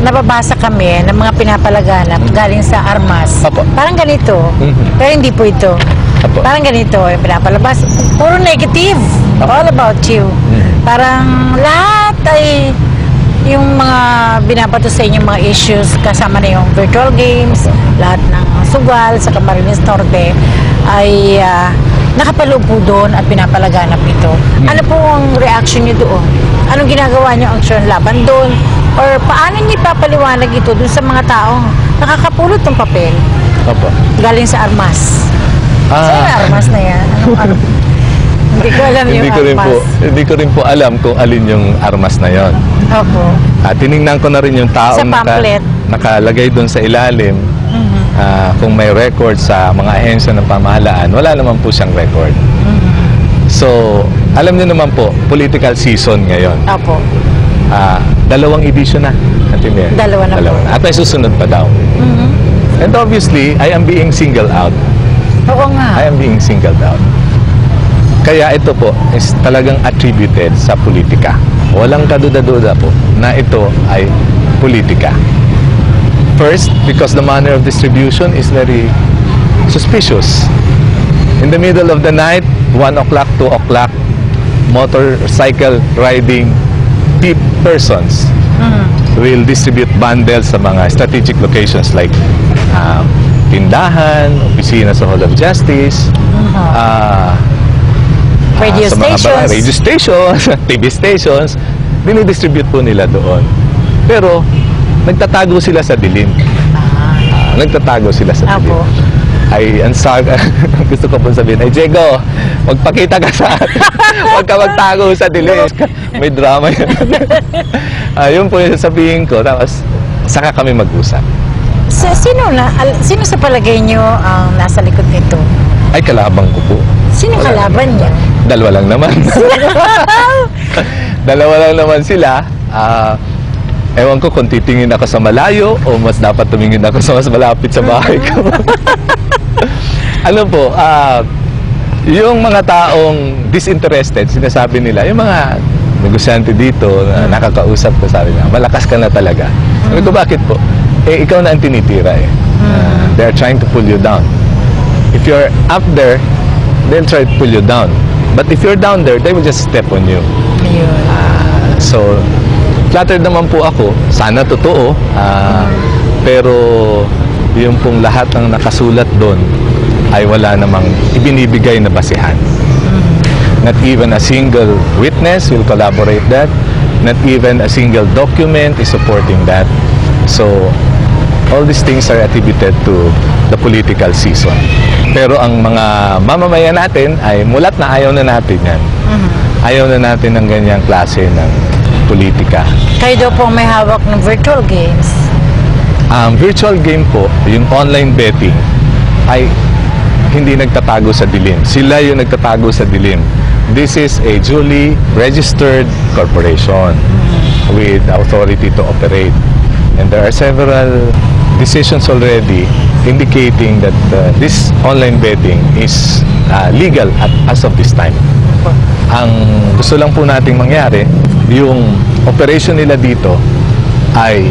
nababasa kami ng mga pinapalaganap galing sa armas. Opo. Parang ganito. Pero hindi po ito. Opo. Parang ganito, yung pinapalabas. Puro negative. All about you. Parang lahat ay yung mga binabato sa inyong mga issues, kasama na yung virtual games, lahat ng sugal sa Camarines Norte ay nakapaloob po doon at pinapalaganap ito. Ano po ang reaction niyo doon? Anong ginagawa niyo aksyon laban doon? Or paano niyo ipapaliwanag ito doon sa mga taong nakakapulot ng papel Opo. galing sa armas? Sa'yo yung armas na yan? Ano? Hindi ko alam yung armas. Hindi ko rin po alam kung alin yung armas na yon. Opo. Tiningnan ko na rin yung taong Sa pamphlet. nakalagay doon sa ilalim. Kung may record sa mga ahensya ng pamahalaan, wala naman po siyang record. So, alam niyo naman po, political season ngayon. Opo. 2 edition na. Dalawa na po. At may susunod pa daw. And obviously, I am being singled out. Oo nga. I am being singled out. Kaya ito po is talagang attributed sa politika. Walang kaduda-duda po na ito ay politika. First, because the manner of distribution is very suspicious. In the middle of the night, 1 o'clock, 2 o'clock, motorcycle riding persons will distribute bundles sa mga strategic locations like tindahan, opisina sa Hall of Justice, Radio sa mga stations. Radio stations, TV stations, dinidistribute po nila doon. Pero, nagtatago sila sa dilim. Nagtatago sila sa dilim. Apo. Ay, gusto ko pong sabihin, ay, Diego, magpakita ka sa atin. Huwag ka magtago sa dilim. May drama yan. Yun po yung sabihin ko. Tapos, saka kami mag-usap. Sino sa palagay niyo ang nasa likod nito? Ay, kalabang ko po. Sino kalaban niya? Dalawa lang naman. Dalawa lang naman sila. Ewan ko kung titingin ako sa malayo o mas dapat tumingin ako sa mas malapit sa bahay ko. Ano po, yung mga taong disinterested, sinasabi nila, yung mga negosyante dito na nakakausap ko, sabi nila, malakas ka na talaga. Sabi ko, bakit po? Ikaw na ang tinitira eh. They're trying to pull you down. If you're up there, they'll try to pull you down. But if you're down there, they will just step on you. So, flattered naman po ako. Sana totoo. Pero, yung pong lahat ng nakasulat doon ay wala namang ibinibigay na basihan. Not even a single witness will collaborate that. Not even a single document is supporting that. So, all these things are attributed to the political season. Pero ang mga mamamayan natin ay mulat na ayaw na natin yan. Ayaw na natin ng ganyang klase ng politika. Kayo daw po may hawak ng virtual games. Virtual game po, yung online betting, ay hindi nagtatago sa dilim. Sila yung nagtatago sa dilim. This is a duly registered corporation with authority to operate. And there are several decisions already indicating that this online betting is legal as of this time. Ang gusto lang po nating mangyari, yung operation nila dito ay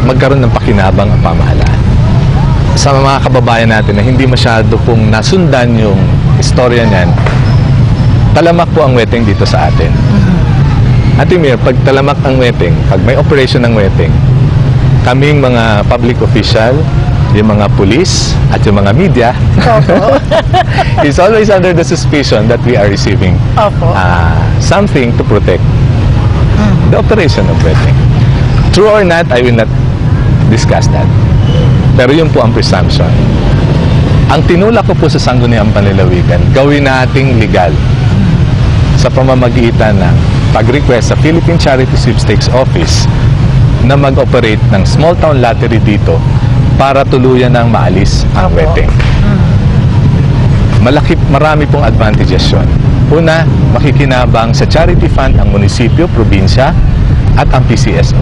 magkaroon ng pakinabang ang pamahalaan. Sa mga kababayan natin na hindi masyado pong nasundan yung istorya niyan, talamak po ang weteng dito sa atin. Ate Mir, pag talamak ang weteng, pag may operation ng weteng, kaming mga public official, yung mga police at yung mga media is always under the suspicion that we are receiving something to protect the operation of weteng. True or not, I will not discuss that. Pero yun po ang presumption. Ang tinulak ko po sa Sangguniang Panlalawigan, gawin nating legal sa pamamagitan ng pag-request sa Philippine Charity Sweepstakes Office na mag-operate ng small town lottery dito para tuluyan ng maalis ang weteng. Marami pong advantages yun. Una, makikinabang sa charity fund ang munisipyo, probinsya, at ang PCSO.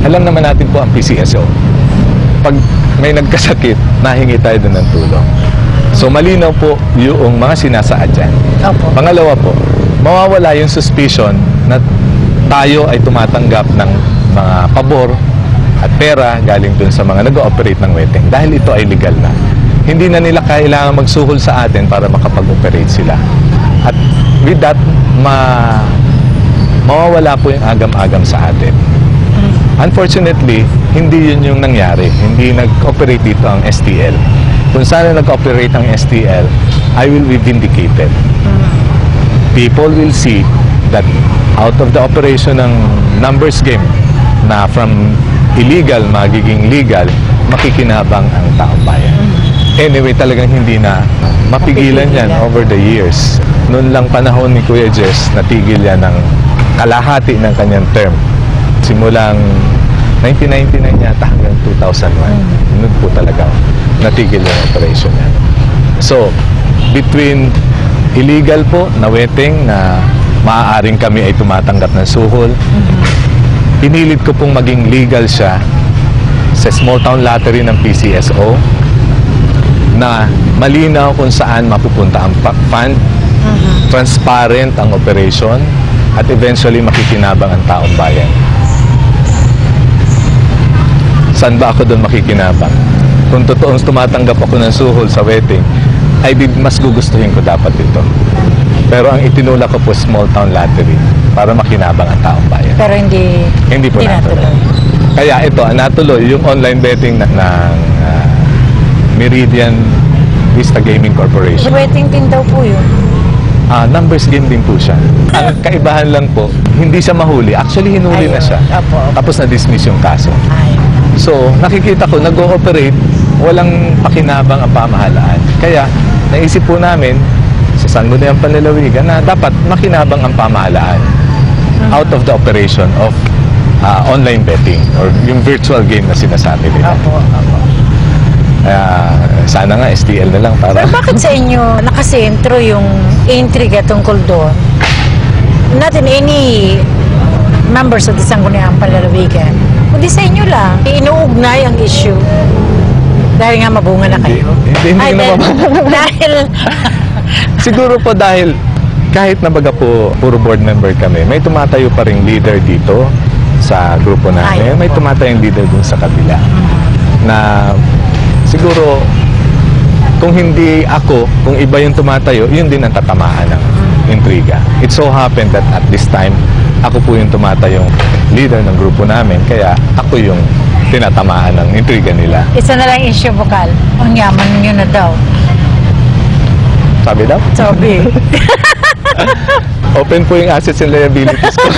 Alam naman natin po ang PCSO. Pag may nagkasakit, nahingi tayo doon ng tulong. So malinaw po yung mga sinasaad dyan. Pangalawa po, mawawala yung suspicion na tayo ay tumatanggap ng mga pabor at pera galing dun sa mga nag-ooperate ng wedding dahil ito ay legal na. Hindi na nila kailangan magsuhol sa atin para makapag-operate sila. At with that, mawawala po yung agam-agam sa atin. Unfortunately, hindi yun yung nangyari. Hindi nag-operate dito ang STL. Kung sana nag-operate ang STL, I will be vindicated. People will see that out of the operation ng numbers game na from illegal magiging legal, makikinabang ang taong bayan. Anyway, talagang hindi na mapigilan yan over the years. Noon lang panahon ni Kuya Jess, natigil yan ng kalahati ng kanyang term. Simulang 1999 yata hanggang 2001. Noon po talaga natigil yung operation yan. So, between illegal po na wedding na maaaring kami ay tumatanggap ng suhol, pinilit ko pong maging legal siya sa small town lottery ng PCSO na malinaw kung saan mapupunta ang fund, transparent ang operation, at eventually makikinabang ang taong bayan. Saan ba ako doon makikinabang? Kung totoong tumatanggap ako ng suhol sa wedding, ay mas gugustuhin ko dapat ito. Pero ang itinulak ko po small town lottery para makinabang ang taong bayan. Pero Hindi po natuloy. Kaya ito, natuloy yung online betting ng Meridian Vista Gaming Corporation. Wedding din daw po yun. Numbers game din po siya. Ang kaibahan lang po, hindi siya mahuli. Actually, hinuli na siya. Tapos na-dismiss yung kaso. So, nakikita ko, nag-ooperate, walang pakinabang ang pamahalaan. Kaya, naisip po namin, sa Sangguniang Panlalawigan, na dapat makinabang ang pamahalaan out of the operation of online betting or yung virtual game na sinasabi nila. Sana nga STL na lang para... Pero bakit sa inyo nakasentro yung intriga tungkol doon? Not in any members of the Sangguniang Panlalawigan. Kundi sa inyo lang. Inuugnay ang issue. Dahil nga mabunga na kayo. Hindi na dahil... Siguro po dahil kahit na baga po puro board member kami, may tumatayo pa ring leader dito sa grupo namin. May tumatayong leader dun sa kabila. Na siguro kung hindi ako, kung iba yung tumatayo, yun din ang tatamaan ng intriga. It so happened that at this time, ako po yung tumatayong leader ng grupo namin, kaya ako yung tinatamaan ng intriga nila. Isa na lang issue, Bukal. Ang yaman nyo na daw. Sabi daw? Sabi. Open po yung assets and liabilities ko.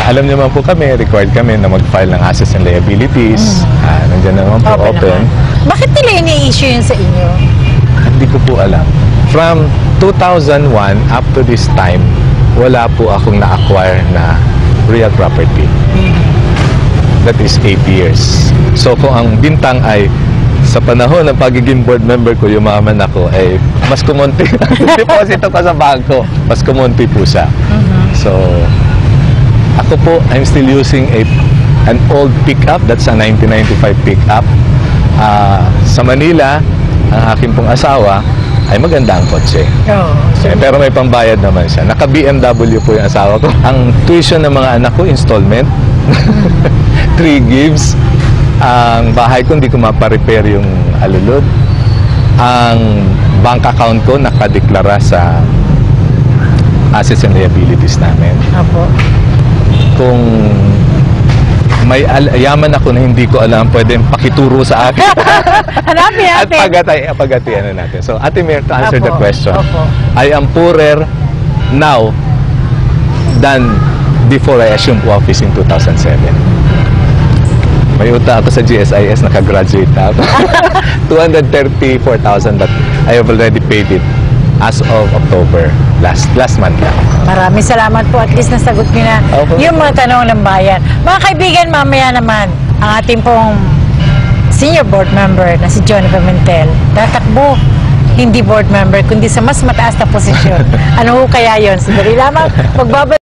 Alam niyo man po kami, required kami na mag-file ng assets and liabilities. Nandiyan naman po, open. Bakit nila ini-issue yun sa inyo? Hindi ko po alam. From 2001 up to this time, wala po akong na-acquire na real property. That is 8 years. So kung ang bintang ay sa panahon ng pagiging board member ko, yumaman ako, ay mas kumonti. Deposito ko sa bangko, mas kumonti po siya. So, ako po, I'm still using an old pickup. That's a 1995 pickup. Sa Manila, ang aking pong asawa ay maganda ang kotse. Pero may pambayad naman siya. Naka-BMW po yung asawa ko. Ang tuition ng mga anak ko, installment. 3 gives. Ang bahay ko, hindi ko maparepair yung alulod. Ang bank account ko, nakadeklara sa assets and liabilities namin. Kung may yaman ako na hindi ko alam, pwedeng pakituro sa akin. Hanapin natin. At pagatian natin. So, Ate Mir, to answer the question, I am poorer now than before I assumed office in 2007. May utang ako sa GSIS, nakagraduate na ako. 234,000 but I have already paid it as of October, last month lang. Maraming salamat po. At least nasagot niyo na yung mga tanong ng bayan. Mga kaibigan, mamaya naman ang ating pong senior board member na si Johnny Pimentel. Tatakbo, hindi board member, kundi sa mas mataas na posisyon. Ano ho kaya yun? Sandali lamang, magbabalik.